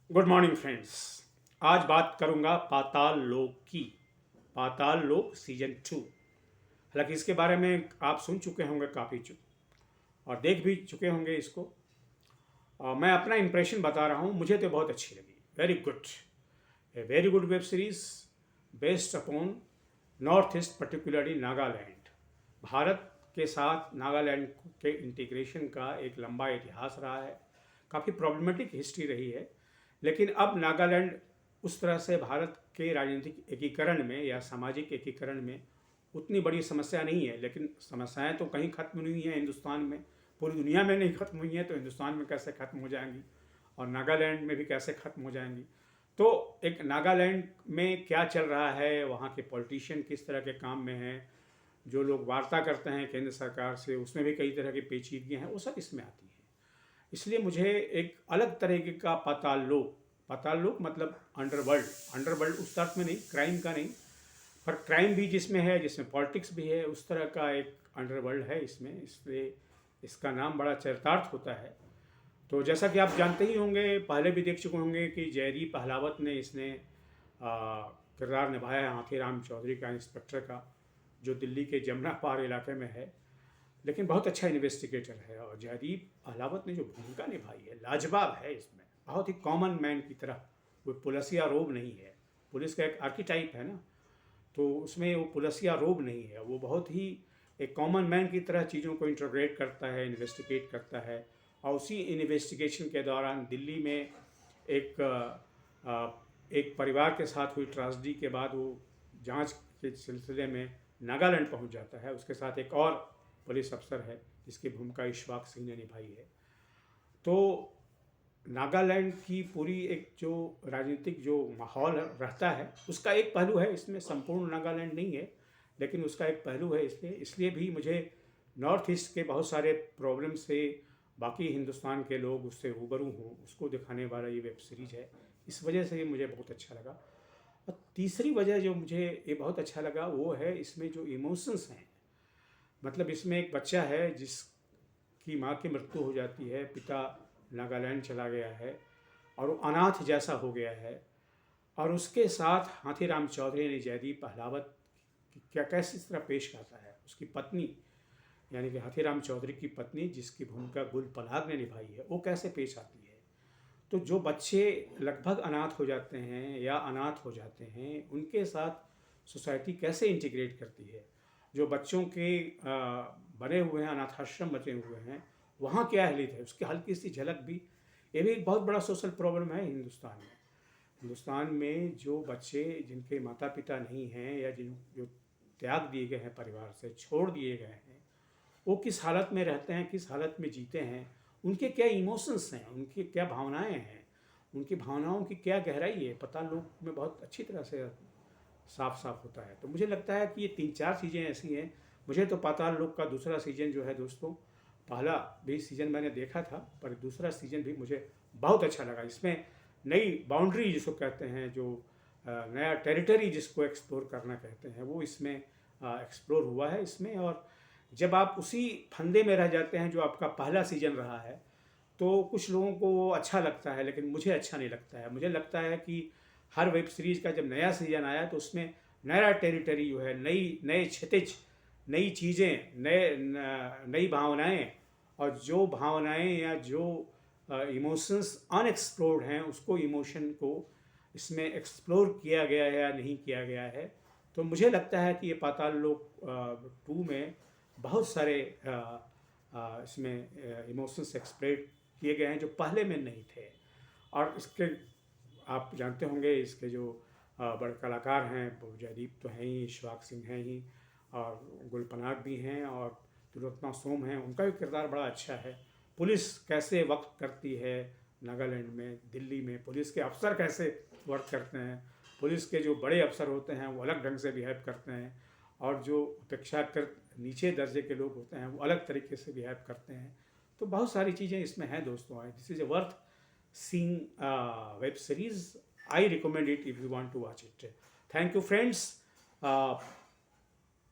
Good morning friends. आज बात करूंगा पाताल लोक की। पाताल लोक सीजन 2। हालांकि इसके बारे में आप सुन चुके होंगे काफ़ी और देख भी चुके होंगे इसको। मैं अपना इंप्रेशन बता रहा हूँ, मुझे तो बहुत अच्छी लगी। Very good, a very good web series based upon north east, particularly Nagaland. Bharat के साथ नागालैंड के इंटीग्रेशन का एक लंबा इतिहास रहा है, काफ़ी प्रॉब्लमेटिक हिस्ट्री रही है। लेकिन अब नागालैंड उस तरह से भारत के राजनीतिक एकीकरण में या सामाजिक एकीकरण में उतनी बड़ी समस्या नहीं है। लेकिन समस्याएं तो कहीं ख़त्म नहीं हुई हैं हिंदुस्तान में, पूरी दुनिया में नहीं ख़त्म हुई हैं, तो हिंदुस्तान में कैसे ख़त्म हो जाएंगी और नागालैंड में भी कैसे ख़त्म हो जाएंगी। तो एक नागालैंड में क्या चल रहा है, वहाँ के पॉलिटिशियन किस तरह के काम में हैं, जो लोग वार्ता करते हैं केंद्र सरकार से, उसमें भी कई तरह की पेचीदगियाँ हैं, वो सब इसमें आती हैं। इसलिए मुझे एक अलग तरीके का पाताल लोक मतलब अंडरवर्ल्ड। अंडरवर्ल्ड उस अर्थ में नहीं, क्राइम का नहीं, पर क्राइम भी जिसमें है, जिसमें पॉलिटिक्स भी है, उस तरह का एक अंडरवर्ल्ड है इसमें। इसलिए इसका नाम बड़ा चरितार्थ होता है। तो जैसा कि आप जानते ही होंगे, पहले भी देख चुके होंगे कि जयदीप अहलावत ने इसने किरदार निभाया है हाथीराम चौधरी का, इंस्पेक्टर का, जो दिल्ली के जमुना पार इलाके में है। लेकिन बहुत अच्छा इन्वेस्टिगेटर है और जयदीप अहलावत ने जो भूमिका निभाई है लाजवाब है इसमें। बहुत ही कॉमन मैन की तरह, कोई पुलिसिया रोब नहीं है। पुलिस का एक आर्किटाइप है ना, तो उसमें वो पुलिसिया रोब नहीं है। वो बहुत ही एक कॉमन मैन की तरह चीज़ों को इंटरप्रेट करता है, इन्वेस्टिगेट करता है। और उसी इन्वेस्टिगेशन के दौरान दिल्ली में एक एक परिवार के साथ हुई ट्रेजेडी के बाद वो जांच के सिलसिले में नागालैंड पहुंच जाता है। उसके साथ एक और पुलिस अफसर है जिसकी भूमिका इशफाक सिंह ने निभाई है। तो नागालैंड की पूरी एक जो राजनीतिक जो माहौल रहता है, उसका एक पहलू है इसमें। संपूर्ण नागालैंड नहीं है, लेकिन उसका एक पहलू है। इसलिए भी मुझे नॉर्थ ईस्ट के बहुत सारे प्रॉब्लम से बाकी हिंदुस्तान के लोग उससे रूबरू हों, उसको दिखाने वाला ये वेब सीरीज़ है। इस वजह से ये मुझे बहुत अच्छा लगा। और तीसरी वजह जो मुझे ये बहुत अच्छा लगा वो है इसमें जो इमोशंस हैं। मतलब इसमें एक बच्चा है जिसकी माँ की मृत्यु हो जाती है, पिता नागालैंड चला गया है और वो अनाथ जैसा हो गया है। और उसके साथ हाथीराम चौधरी ने जयदीप अहलावत क्या कैसे इस तरह पेश करता है। उसकी पत्नी, यानी कि हाथीराम चौधरी की पत्नी जिसकी भूमिका गुल पनाग ने निभाई है, वो कैसे पेश आती है। तो जो बच्चे लगभग अनाथ हो जाते हैं या अनाथ हो जाते हैं, उनके साथ सोसाइटी कैसे इंटीग्रेट करती है। जो बच्चों के बने हुए हैं, अनाथाश्रम बचे हुए हैं, वहाँ क्या हालत है, उसकी हल्की सी झलक भी। ये भी एक बहुत बड़ा सोशल प्रॉब्लम है हिंदुस्तान में। हिंदुस्तान में जो बच्चे जिनके माता पिता नहीं हैं या जिन जो त्याग दिए गए हैं, परिवार से छोड़ दिए गए हैं, वो किस हालत में रहते हैं, किस हालत में जीते हैं, उनके क्या इमोशंस हैं, उनकी क्या भावनाएं हैं, उनकी भावनाओं की क्या गहराई है, पता लोग में बहुत अच्छी तरह से साफ साफ होता है। तो मुझे लगता है कि ये 3-4 चीज़ें ऐसी हैं। मुझे तो पाताल लोक का दूसरा सीजन जो है दोस्तों, पहला भी सीजन मैंने देखा था, पर दूसरा सीजन भी मुझे बहुत अच्छा लगा। इसमें नई बाउंड्री जिसको कहते हैं, जो नया टेरिटरी जिसको एक्सप्लोर करना कहते हैं, वो इसमें एक्सप्लोर हुआ है इसमें। और जब आप उसी फंदे में रह जाते हैं जो आपका पहला सीजन रहा है, तो कुछ लोगों को वो अच्छा लगता है, लेकिन मुझे अच्छा नहीं लगता है। मुझे लगता है कि हर वेब सीरीज़ का जब नया सीजन आया तो उसमें नया टेरिटरी जो है, नए क्षितिज, नई चीज़ें, नई भावनाएं, और जो भावनाएं या जो इमोशंस अनएक्सप्लोर्ड हैं, उसको इमोशन को इसमें एक्सप्लोर किया गया है या नहीं किया गया है। तो मुझे लगता है कि ये पाताल लोक 2 में बहुत सारे इसमें इमोशंस एक्सप्रेस किए गए हैं जो पहले में नहीं थे। और इसके आप जानते होंगे, इसके जो बड़े कलाकार हैं वो जयदीप तो हैं ही, इशफाक सिंह हैं ही, और गुल पनाग भी हैं, और त्रिलोचना सोम हैं, उनका भी किरदार बड़ा अच्छा है। पुलिस कैसे वर्क करती है नागालैंड में, दिल्ली में पुलिस के अफसर कैसे वर्क करते हैं, पुलिस के जो बड़े अफसर होते हैं वो अलग ढंग से बिहेव करते हैं, और जो अपेक्षाकृत नीचे दर्जे के लोग होते हैं वो अलग तरीके से बिहेव करते हैं। तो बहुत सारी चीज़ें इसमें हैं दोस्तों। This is a worth seeing web series. I recommend it if you want to watch it. Thank you friends.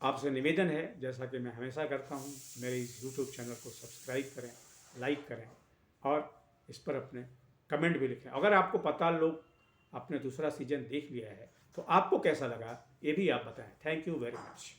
आपसे निवेदन है, जैसा कि मैं हमेशा करता हूँ, मेरे इस यूट्यूब चैनल को सब्सक्राइब करें, लाइक करें और इस पर अपने कमेंट भी लिखें। अगर आपको पाताल लोक आपने दूसरा सीजन देख लिया है तो आपको कैसा लगा ये भी आप बताएं। Thank you very much.